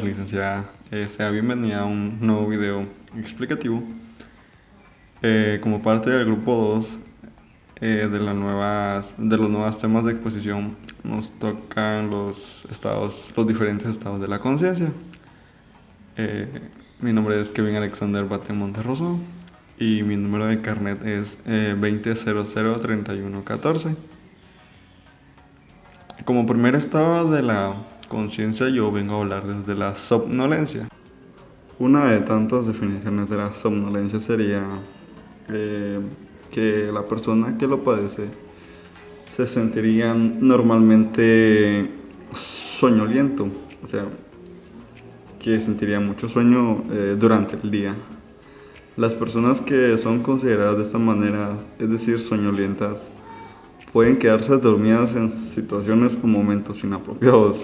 tardes, licenciada. Sea bienvenida a un nuevo video explicativo. Como parte del grupo 2 de los nuevos temas de exposición, nos tocan los diferentes estados de la conciencia. Mi nombre es Kevin Alexander Bate Monterroso y mi número de carnet es 20003114. Como primer estado de la conciencia, yo vengo a hablar desde la somnolencia. Una de tantas definiciones de la somnolencia sería que la persona que lo padece se sentiría normalmente soñoliento, o sea, que sentiría mucho sueño durante el día. Las personas que son consideradas de esta manera, es decir, soñolientas, pueden quedarse dormidas en situaciones o momentos inapropiados.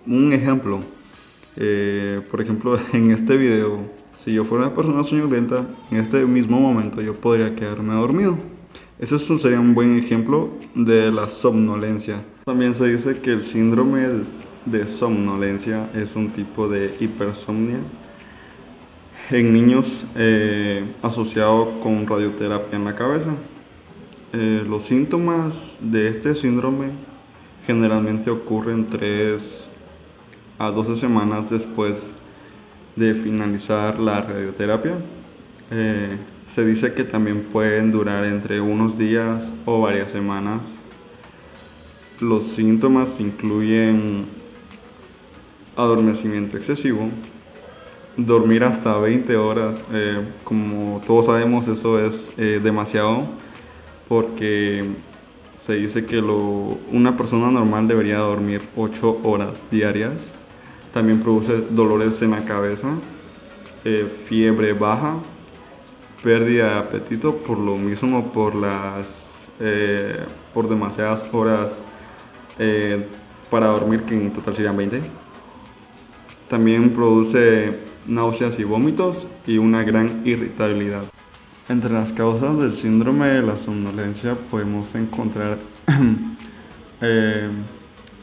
Un ejemplo, por ejemplo, en este video, si yo fuera una persona soñolienta, en este mismo momento yo podría quedarme dormido. Eso sería un buen ejemplo de la somnolencia. También se dice que el síndrome de somnolencia es un tipo de hipersomnia en niños asociado con radioterapia en la cabeza. Los síntomas de este síndrome generalmente ocurren 3 a 12 semanas después de finalizar la radioterapia. Se dice que también pueden durar entre unos días o varias semanas. Los síntomas incluyen adormecimiento excesivo, dormir hasta 20 horas. Como todos sabemos, eso es demasiado, porque se dice que una persona normal debería dormir 8 horas diarias. También produce dolores en la cabeza, fiebre baja, pérdida de apetito, por lo mismo por demasiadas horas para dormir, que en total serían 20. También produce náuseas y vómitos y una gran irritabilidad. Entre las causas del síndrome de la somnolencia podemos encontrar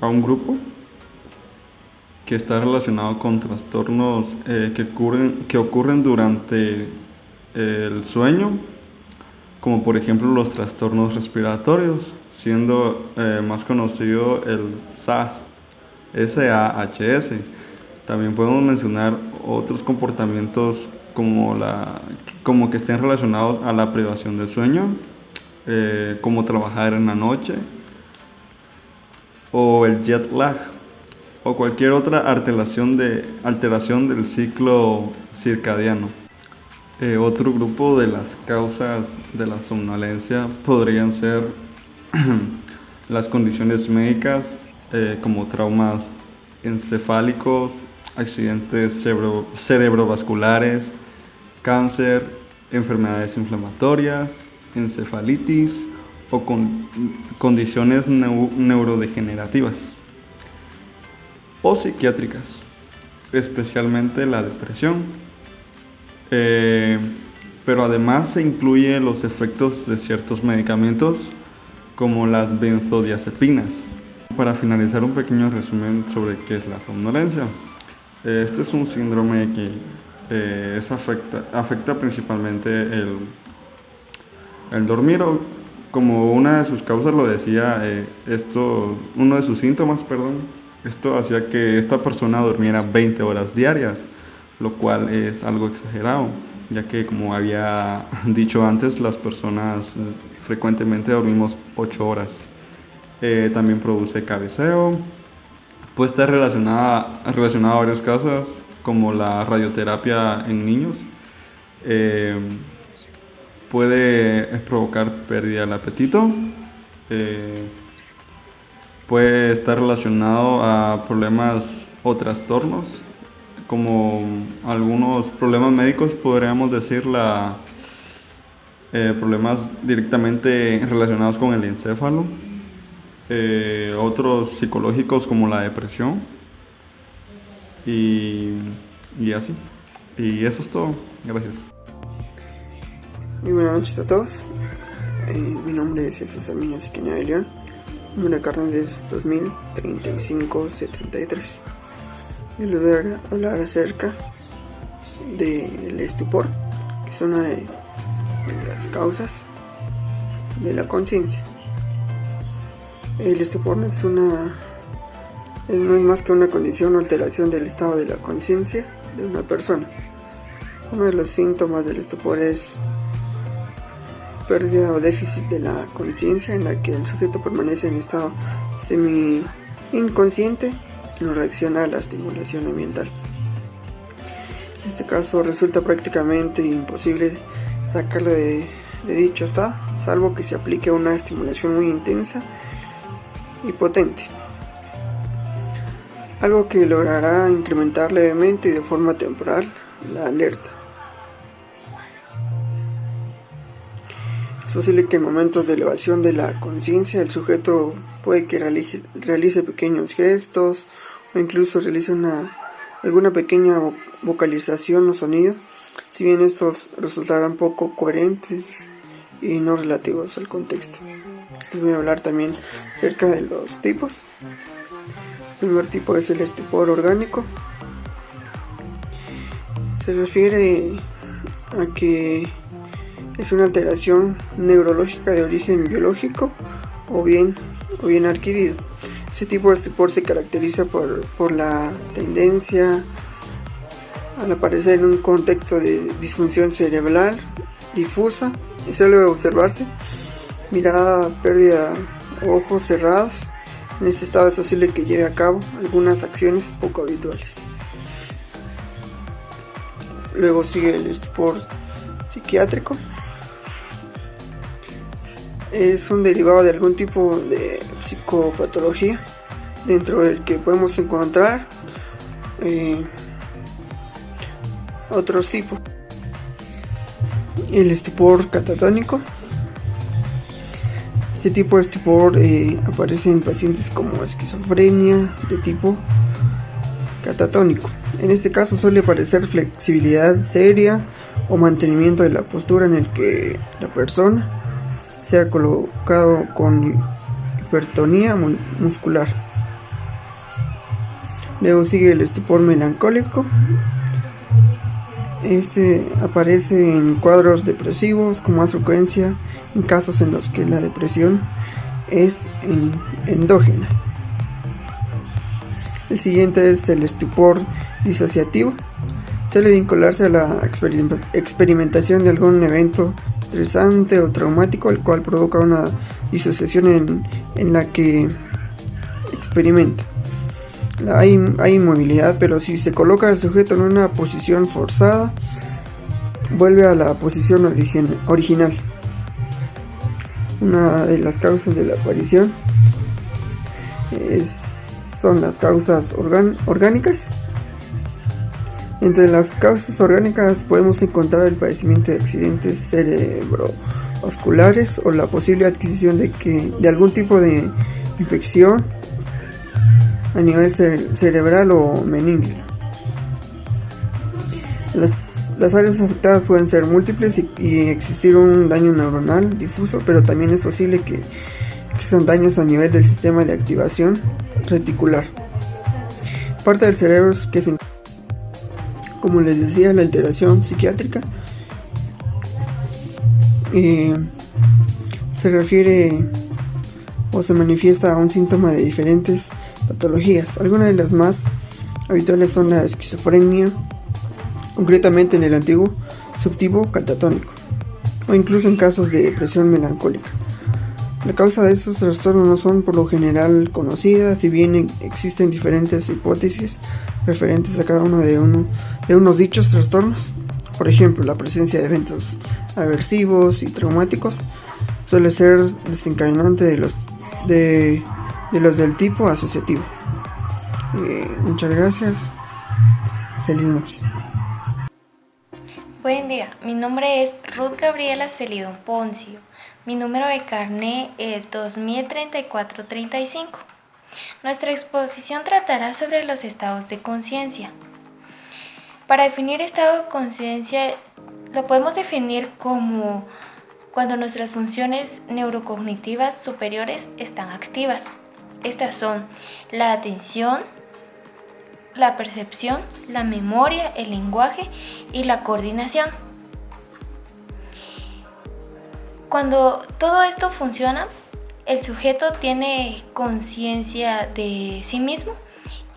a un grupo que está relacionado con trastornos que ocurren durante el sueño, como por ejemplo los trastornos respiratorios, siendo más conocido el SAHS. También podemos mencionar otros comportamientos como que estén relacionados a la privación de sueño, como trabajar en la noche, o el jet lag, o cualquier otra alteración del ciclo circadiano. Otro grupo de las causas de la somnolencia podrían ser las condiciones médicas, como traumas encefálicos, accidentes cerebrovasculares, cáncer, enfermedades inflamatorias, encefalitis o condiciones neurodegenerativas o psiquiátricas, especialmente la depresión. Pero además se incluye los efectos de ciertos medicamentos como las benzodiazepinas. Para finalizar, un pequeño resumen sobre qué es la somnolencia. Este es un síndrome que afecta principalmente el dormir, o como una de sus causas lo decía, uno de sus síntomas, esto hacía que esta persona durmiera 20 horas diarias, lo cual es algo exagerado, ya que, como había dicho antes, las personas frecuentemente dormimos 8 horas. También produce cabeceo. Puede estar relacionado a varios casos, como la radioterapia en niños. Puede provocar pérdida del apetito. Puede estar relacionado a problemas o trastornos, como algunos problemas médicos, podríamos decir, problemas directamente relacionados con el encéfalo. Otros psicológicos, como la depresión, y así. Y eso es todo. Gracias. Muy buenas noches a todos. Mi nombre es Jesús Arminio Siqueña de León. Mi número de carnet es 20003573. Yo les voy a hablar acerca del estupor, que es una de las causas de la conciencia. El estupor no es más que una condición o alteración del estado de la conciencia de una persona. Uno de los síntomas del estupor es pérdida o déficit de la conciencia, en la que el sujeto permanece en estado semi-inconsciente y no reacciona a la estimulación ambiental. En este caso resulta prácticamente imposible sacarlo de dicho estado, salvo que se aplique una estimulación muy intensa y potente, algo que logrará incrementar levemente y de forma temporal la alerta. Es posible que en momentos de elevación de la conciencia el sujeto puede que realice pequeños gestos o incluso realice alguna pequeña vocalización o sonido, si bien estos resultarán poco coherentes y no relativos al contexto. Les voy a hablar también acerca de los tipos. El primer tipo es el estupor orgánico. Se refiere a que es una alteración neurológica de origen biológico o bien adquirido. Este tipo de estupor se caracteriza por la tendencia al aparecer en un contexto de disfunción cerebral difusa y suele observarse mirada, pérdida, ojos cerrados. En este estado es posible que lleve a cabo algunas acciones poco habituales. Luego sigue el estupor psiquiátrico. Es un derivado de algún tipo de psicopatología, dentro del que podemos encontrar otros tipos. El estupor catatónico. Este tipo de estupor aparece en pacientes como esquizofrenia de tipo catatónico. En este caso suele aparecer flexibilidad seria o mantenimiento de la postura, en el que la persona se ha colocado con hipertonía muscular. Luego sigue el estupor melancólico. Este aparece en cuadros depresivos con más frecuencia en casos en los que la depresión es endógena. El siguiente es el estupor disociativo. Suele vincularse a la experimentación de algún evento estresante o traumático, el cual provoca una disociación en la que experimenta. Hay inmovilidad, pero si se coloca al sujeto en una posición forzada, vuelve a la posición original. Una de las causas de la aparición son las causas orgánicas. Entre las causas orgánicas podemos encontrar el padecimiento de accidentes cerebrovasculares o la posible adquisición de algún tipo de infección a nivel cerebral o meningio. Las áreas afectadas pueden ser múltiples y existir un daño neuronal difuso, pero también es posible que existan daños a nivel del sistema de activación reticular. Parte del cerebro es que como les decía, la alteración psiquiátrica se refiere o se manifiesta a un síntoma de diferentes patologías. Algunas de las más habituales son la esquizofrenia, concretamente en el antiguo subtipo catatónico, o incluso en casos de depresión melancólica. La causa de estos trastornos no son por lo general conocidas, si bien existen diferentes hipótesis referentes a cada uno de unos dichos trastornos. Por ejemplo, la presencia de eventos aversivos y traumáticos suele ser desencadenante de los del tipo asociativo. Muchas gracias. Feliz noche. Buen día, mi nombre es Ruth Gabriela Celidón Poncio. Mi número de carné es 203435. Nuestra exposición tratará sobre los estados de conciencia. Para definir estado de conciencia, lo podemos definir como cuando nuestras funciones neurocognitivas superiores están activas. Estas son la atención, la percepción, la memoria, el lenguaje y la coordinación. Cuando todo esto funciona, el sujeto tiene conciencia de sí mismo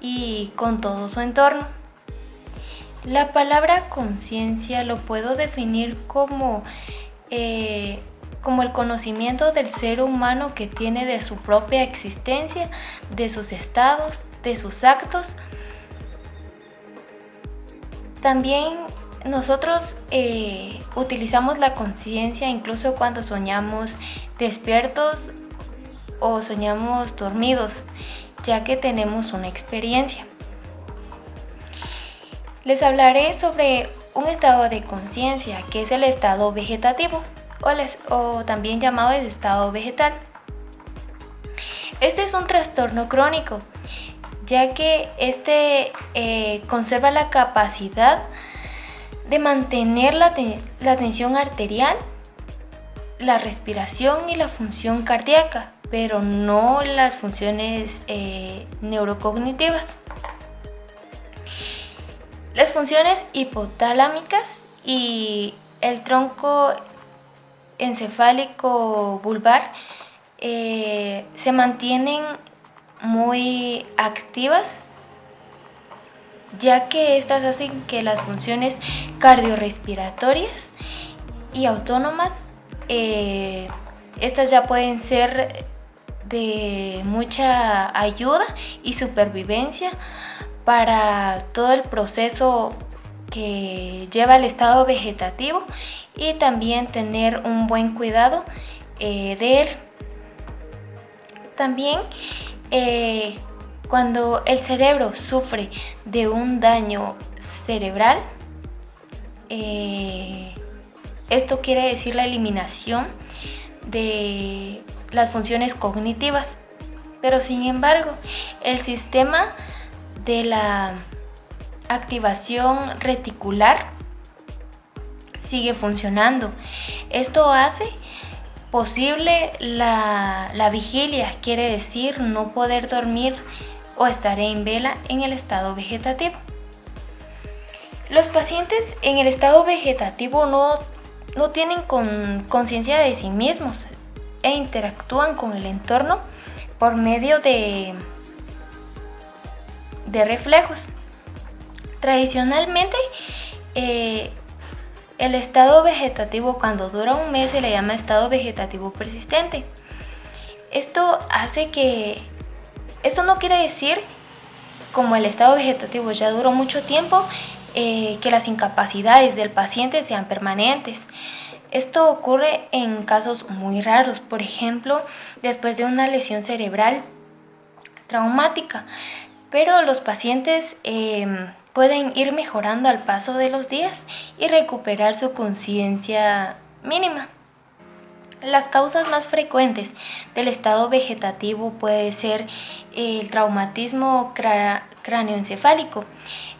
y con todo su entorno. La palabra conciencia lo puedo definir como el conocimiento del ser humano que tiene de su propia existencia, de sus estados, de sus actos. También nosotros utilizamos la conciencia incluso cuando soñamos despiertos o soñamos dormidos, ya que tenemos una experiencia. Les hablaré sobre un estado de conciencia, que es el estado vegetativo, o también llamado el estado vegetal. Este es un trastorno crónico, ya que conserva la capacidad de mantener la tensión arterial, la respiración y la función cardíaca, pero no las funciones neurocognitivas. Las funciones hipotalámicas y el tronco encefálico vulvar se mantienen muy activas, ya que estas hacen que las funciones cardiorrespiratorias y autónomas, estas ya pueden ser de mucha ayuda y supervivencia para todo el proceso que lleva el estado vegetativo, y también tener un buen cuidado de él. También cuando el cerebro sufre de un daño cerebral, esto quiere decir la eliminación de las funciones cognitivas, pero sin embargo el sistema de la activación reticular sigue funcionando. Esto hace posible la vigilia, quiere decir no poder dormir o estar en vela en el estado vegetativo. Los pacientes en el estado vegetativo no tienen conciencia de sí mismos e interactúan con el entorno por medio de reflejos. Tradicionalmente, el estado vegetativo, cuando dura un mes, se le llama estado vegetativo persistente. Esto no quiere decir, como el estado vegetativo ya duró mucho tiempo, que las incapacidades del paciente sean permanentes. Esto ocurre en casos muy raros, por ejemplo, después de una lesión cerebral traumática, pero los pacientes pueden ir mejorando al paso de los días y recuperar su conciencia mínima. Las causas más frecuentes del estado vegetativo puede ser el traumatismo cráneoencefálico.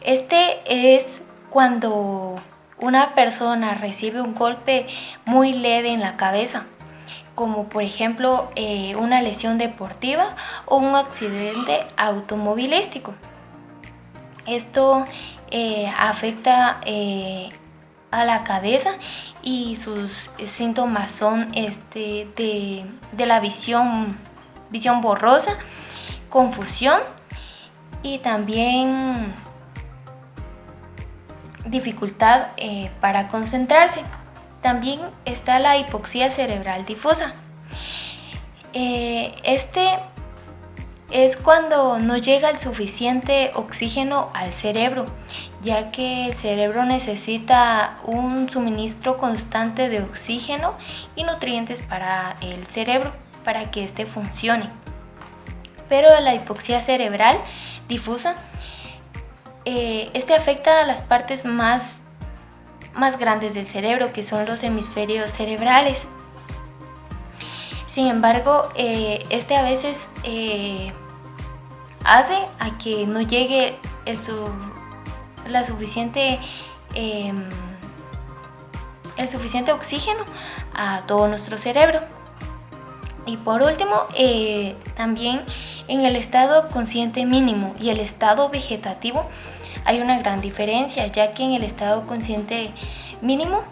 Este es cuando una persona recibe un golpe muy leve en la cabeza, como por ejemplo una lesión deportiva o un accidente automovilístico. Esto afecta a la cabeza, y sus síntomas son de la visión borrosa, confusión y también dificultad para concentrarse. También está la hipoxia cerebral difusa. Este es cuando no llega el suficiente oxígeno al cerebro, ya que el cerebro necesita un suministro constante de oxígeno y nutrientes para el cerebro, para que éste funcione. Pero la hipoxia cerebral difusa, afecta a las partes más grandes del cerebro, que son los hemisferios cerebrales. Sin embargo, a veces hace a que no llegue el suficiente oxígeno a todo nuestro cerebro. Y por último, también En el estado consciente mínimo y el estado vegetativo hay una gran diferencia, ya que en el estado consciente mínimo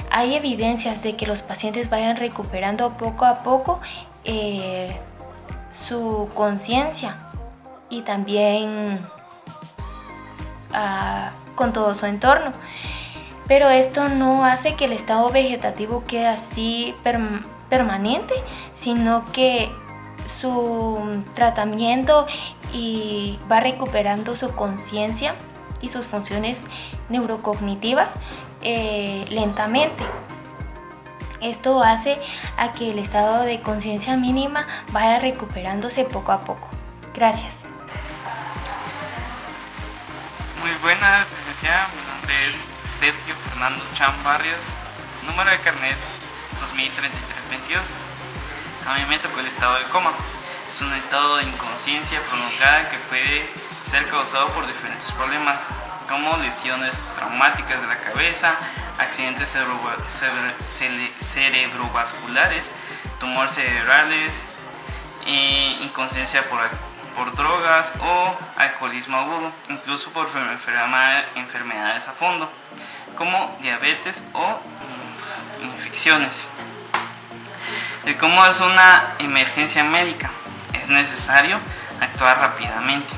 hay evidencias de que los pacientes vayan recuperando poco a poco su conciencia y también con todo su entorno. Pero esto no hace que el estado vegetativo quede así permanente, sino que su tratamiento y va recuperando su conciencia y sus funciones neurocognitivas lentamente. Esto hace a que el estado de conciencia mínima vaya recuperándose poco a poco. Gracias. Muy buenas, licenciada. Mi nombre es Sergio Fernando Chan Barrios, número de carnet 2033-22. A mí me tocó el estado de coma. Es un estado de inconsciencia prolongada que puede ser causado por diferentes problemas, como lesiones traumáticas de la cabeza, accidentes cerebrovasculares, tumores cerebrales, inconsciencia por drogas o alcoholismo agudo, incluso por enfermedades a fondo, como diabetes o infecciones. El coma es una emergencia médica. Es necesario actuar rápidamente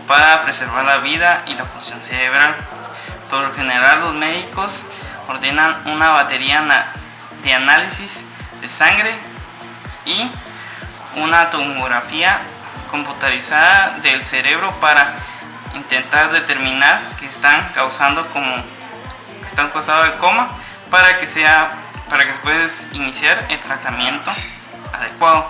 para preservar la vida y la función cerebral. Por lo general, los médicos ordenan una batería de análisis de sangre y una tomografía computarizada del cerebro para intentar determinar que están causando el coma para que se pueda iniciar el tratamiento adecuado.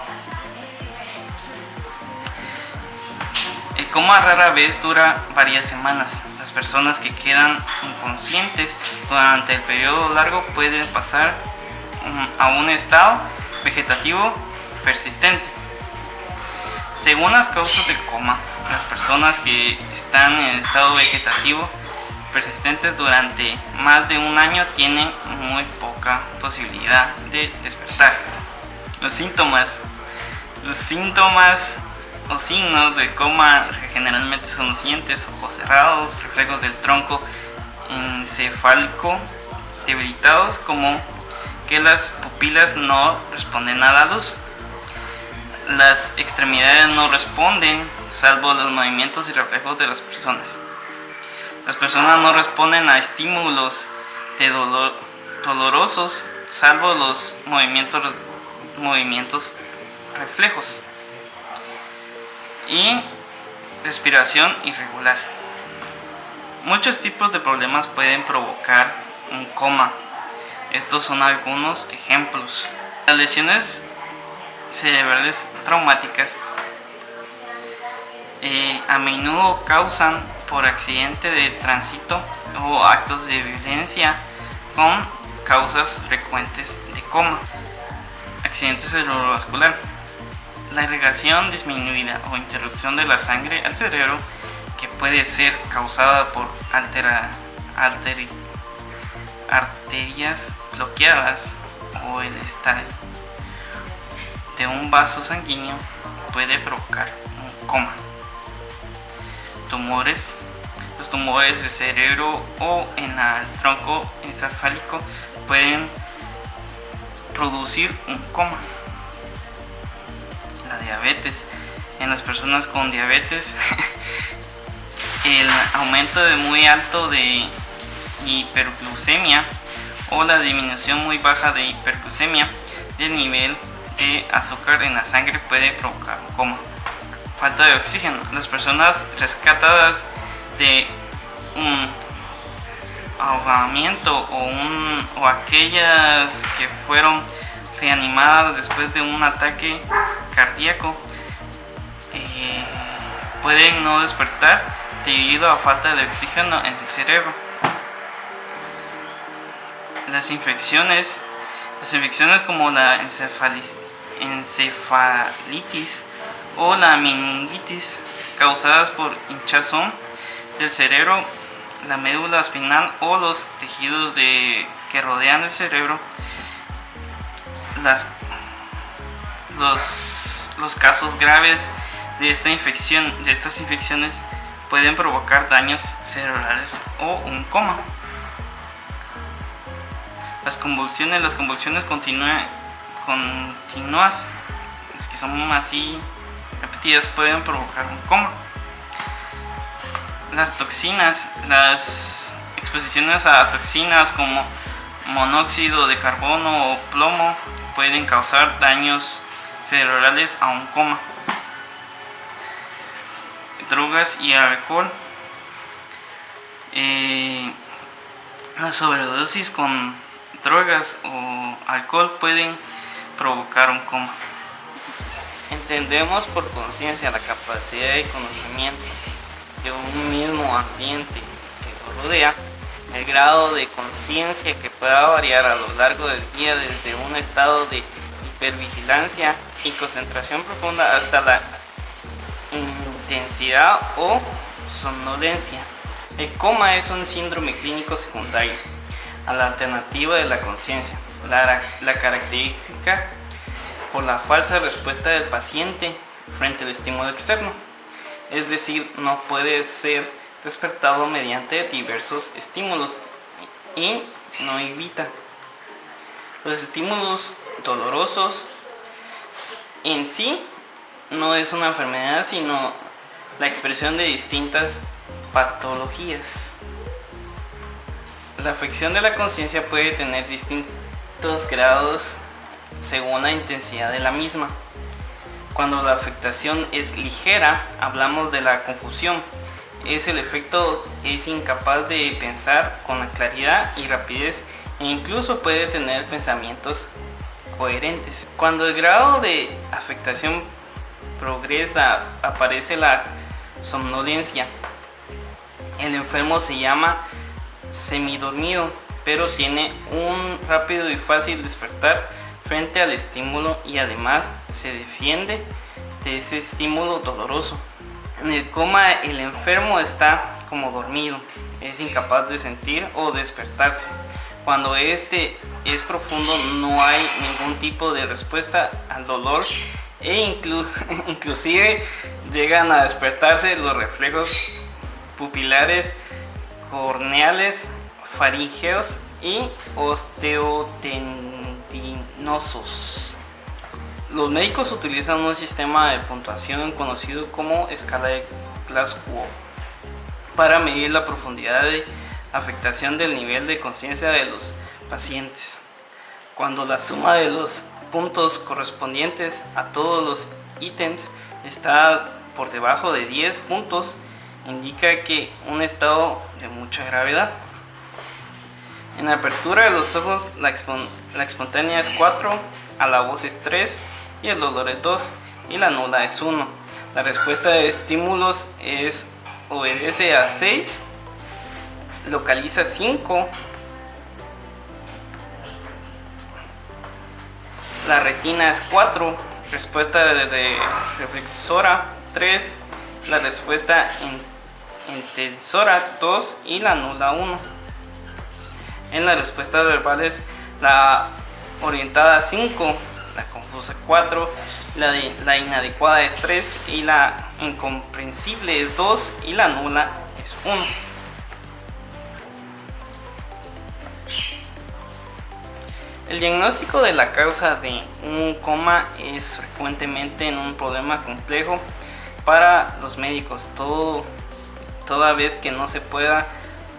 El coma rara vez dura varias semanas. Las personas que quedan inconscientes durante el periodo largo pueden pasar a un estado vegetativo persistente. Según las causas del coma, las personas que están en estado vegetativo persistentes durante más de un año tienen muy poca posibilidad de despertar. Los síntomas o signos del coma generalmente son los siguientes: ojos cerrados, reflejos del tronco encefálico debilitados, como que las pupilas no responden a la luz, las extremidades no responden salvo los movimientos y reflejos de las personas. Las personas no responden a estímulos dolorosos salvo los movimientos reflejos. Y respiración irregular. Muchos tipos de problemas pueden provocar un coma. Estos son algunos ejemplos. Las lesiones cerebrales traumáticas a menudo causan por accidente de tránsito o actos de violencia con causas frecuentes de coma. Accidente cerebrovascular. La irrigación disminuida o interrupción de la sangre al cerebro, que puede ser causada por arterias bloqueadas o el estadio de un vaso sanguíneo, puede provocar un coma. Tumores. Los tumores del cerebro o en el tronco encefálico pueden producir un coma. La diabetes. En las personas con diabetes, el aumento de muy alto de hiperglucemia o la disminución muy baja de hiperglucemia del nivel de azúcar en la sangre puede provocar un coma. Falta de oxígeno. Las personas rescatadas de un ahogamiento o aquellas que fueron reanimadas después de un ataque cardíaco pueden no despertar debido a falta de oxígeno en el cerebro. Las infecciones como la encefalitis o la meningitis causadas por hinchazón del cerebro, la médula espinal o los tejidos que rodean el cerebro. Los casos graves de estas infecciones pueden provocar daños cerebrales o un coma. Las convulsiones continuas, las que son así repetidas, pueden provocar un coma. Las exposiciones a toxinas como monóxido de carbono o plomo pueden causar daños cerebrales a un coma. Drogas y alcohol. La sobredosis con drogas o alcohol pueden provocar un coma. Entendemos por conciencia la capacidad de conocimiento de un mismo ambiente que lo rodea. El grado de conciencia que pueda variar a lo largo del día desde un estado de hipervigilancia y concentración profunda hasta la intensidad o somnolencia. El coma es un síndrome clínico secundario a la alternativa de la conciencia. La característica por la falsa respuesta del paciente frente al estímulo externo, es decir, no puede ser despertado mediante diversos estímulos y no evita. Los estímulos dolorosos en sí no es una enfermedad, sino la expresión de distintas patologías. La afección de la conciencia puede tener distintos grados según la intensidad de la misma. Cuando la afectación es ligera, hablamos de la confusión. El efecto es incapaz de pensar con la claridad y rapidez e incluso puede tener pensamientos coherentes. Cuando el grado de afectación progresa, aparece la somnolencia. El enfermo se llama semidormido, pero tiene un rápido y fácil despertar frente al estímulo y además se defiende de ese estímulo doloroso. En el coma, el enfermo está como dormido, es incapaz de sentir o despertarse. Cuando este es profundo, no hay ningún tipo de respuesta al dolor e inclusive llegan a despertarse los reflejos pupilares, corneales, faríngeos y osteotendinosos. Los médicos utilizan un sistema de puntuación conocido como escala de Glasgow para medir la profundidad de afectación del nivel de conciencia de los pacientes. Cuando la suma de los puntos correspondientes a todos los ítems está por debajo de 10 puntos, indica que un estado de mucha gravedad. En la apertura de los ojos, la espontánea es 4, a la voz es 3 y el dolor es 2 y la nula es 1. La respuesta de estímulos obedece a 6, localiza 5, la retina es 4, respuesta de reflexora 3, la respuesta intensora 2 y la nula 1. En las respuestas verbales, la orientada 5, la confusa 4, la inadecuada es 3 y la incomprensible es 2 y la nula es 1. El diagnóstico de la causa de un coma es frecuentemente un problema complejo para los médicos, toda vez que no se pueda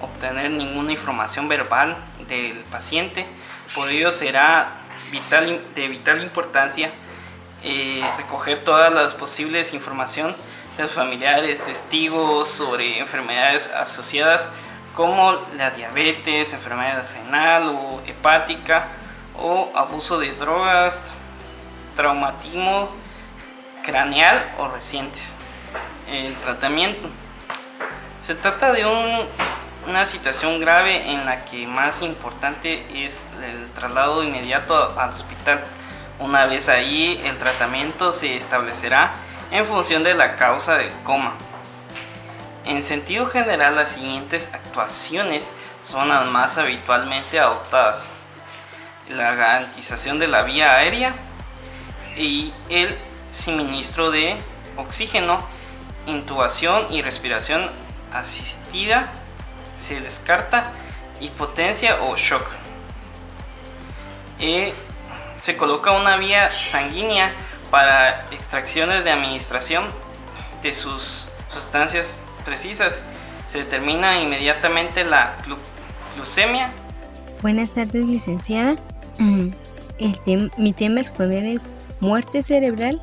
obtener ninguna información verbal del paciente. Por ello será de vital importancia recoger todas las posibles información de los familiares, testigos sobre enfermedades asociadas como la diabetes, enfermedad renal o hepática o abuso de drogas, traumatismo craneal o recientes. El tratamiento. Se trata de una situación grave en la que más importante es el traslado inmediato al hospital. Una vez allí, el tratamiento se establecerá en función de la causa del coma. En sentido general, las siguientes actuaciones son las más habitualmente adoptadas: la garantización de la vía aérea y el suministro de oxígeno, intubación y respiración asistida. Se descarta hipotencia o shock. Se coloca una vía sanguínea para extracciones de administración de sus sustancias precisas. Se determina inmediatamente la glucemia. Buenas tardes, licenciada. Mi tema a exponer es muerte cerebral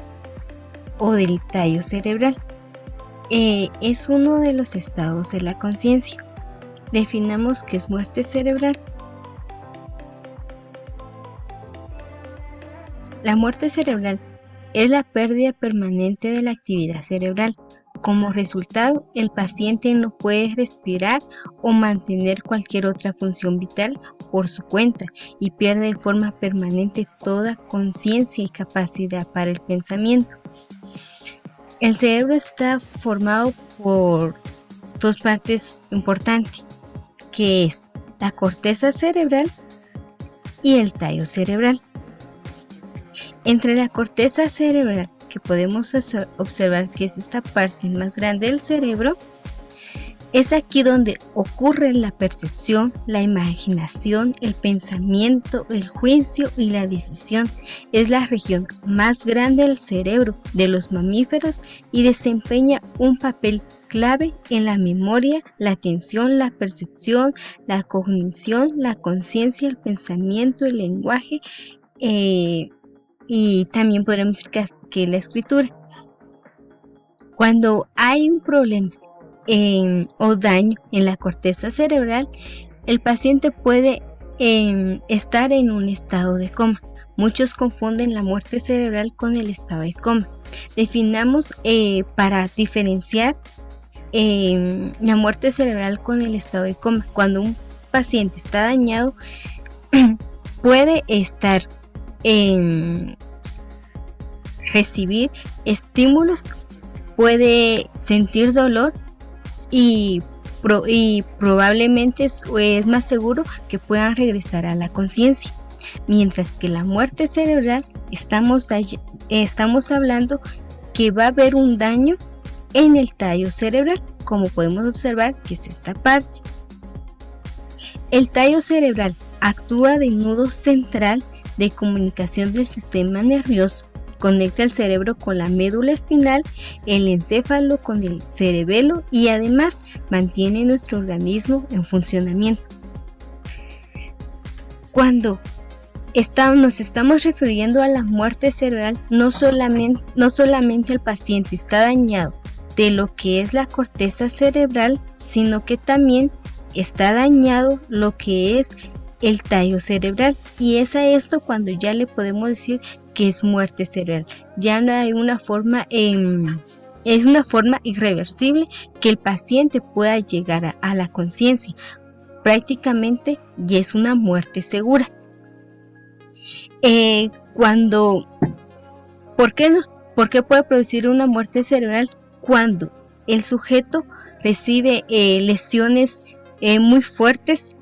o del tallo cerebral. Es uno de los estados de la conciencia. Definamos qué es muerte cerebral. La muerte cerebral es la pérdida permanente de la actividad cerebral. Como resultado, el paciente no puede respirar o mantener cualquier otra función vital por su cuenta y pierde de forma permanente toda conciencia y capacidad para el pensamiento. El cerebro está formado por dos partes importantes, que es la corteza cerebral y el tallo cerebral. Entre la corteza cerebral, que podemos observar que es esta parte más grande del cerebro, es aquí donde ocurre la percepción, la imaginación, el pensamiento, el juicio y la decisión. Es la región más grande del cerebro de los mamíferos y desempeña un papel clave en la memoria, la atención, la percepción, la cognición, la conciencia, el pensamiento, el lenguaje y también podríamos decir que la escritura. Cuando hay un problema o daño en la corteza cerebral, el paciente puede estar en un estado de coma. Muchos confunden la muerte cerebral con el estado de coma. Definamos para diferenciar la muerte cerebral con el estado de coma. Cuando un paciente está dañado, puede estar recibir estímulos, puede sentir dolor y probablemente es más seguro que puedan regresar a la conciencia. Mientras que la muerte cerebral estamos hablando que va a haber un daño en el tallo cerebral, como podemos observar que es esta parte. El tallo cerebral actúa de nudo central de comunicación del sistema nervioso, conecta el cerebro con la médula espinal, el encéfalo con el cerebelo y además mantiene nuestro organismo en funcionamiento. Cuando nos estamos refiriendo a la muerte cerebral, no solamente el paciente está dañado de lo que es la corteza cerebral, sino que también está dañado lo que es el tallo cerebral, y es a esto cuando ya le podemos decir que es muerte cerebral. Ya no hay una forma, es una forma irreversible que el paciente pueda llegar a la conciencia. Prácticamente ya es una muerte segura. ¿Por qué puede producir una muerte cerebral? Cuando el sujeto recibe lesiones muy fuertes,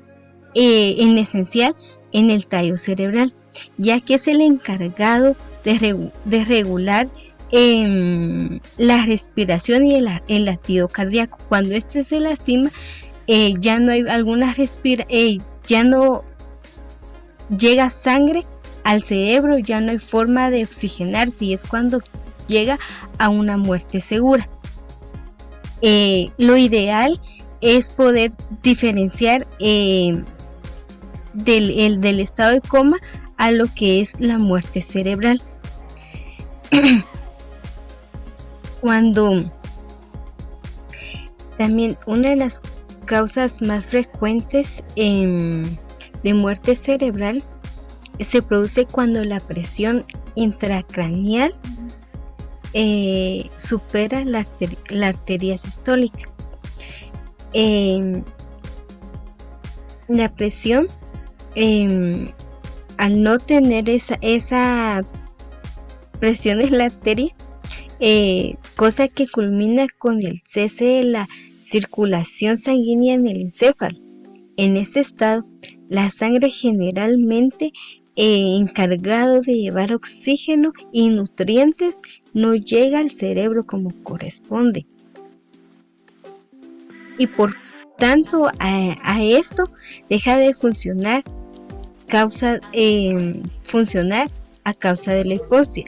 en esencial en el tallo cerebral, ya que es el encargado de regular la respiración y el latido cardíaco. Cuando este se lastima, ya no hay ya no llega sangre al cerebro, ya no hay forma de oxigenarse, y es cuando llega a una muerte segura. Lo ideal es poder diferenciar del estado de coma a lo que es la muerte cerebral. Cuando también una de las causas más frecuentes de muerte cerebral se produce cuando la presión intracraneal supera la arteria sistólica. La presión, al no tener esa presión en la arteria, cosa que culmina con el cese de la circulación sanguínea en el encéfalo. En este estado, la sangre generalmente encargado de llevar oxígeno y nutrientes no llega al cerebro como corresponde. Y por tanto a esto deja de funcionar a causa de la hipoxia.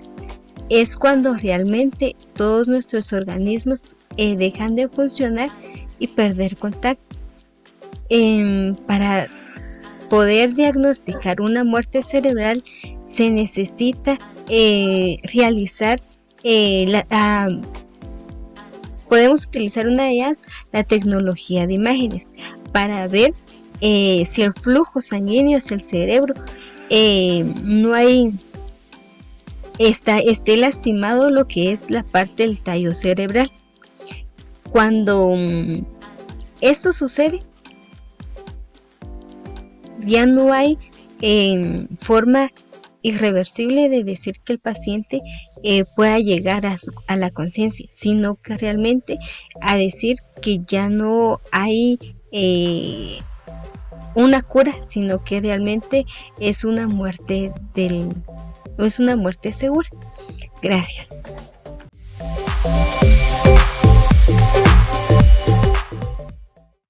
Es cuando realmente todos nuestros organismos dejan de funcionar y perder contacto. Para poder diagnosticar una muerte cerebral se necesita realizar podemos utilizar una de ellas, la tecnología de imágenes, para ver si el flujo sanguíneo hacia el cerebro esté lastimado lo que es la parte del tallo cerebral. Cuando esto sucede, ya no hay forma irreversible de decir que el paciente pueda llegar a la conciencia, sino que realmente a decir que ya no hay una cura, sino que realmente es una muerte segura. Gracias.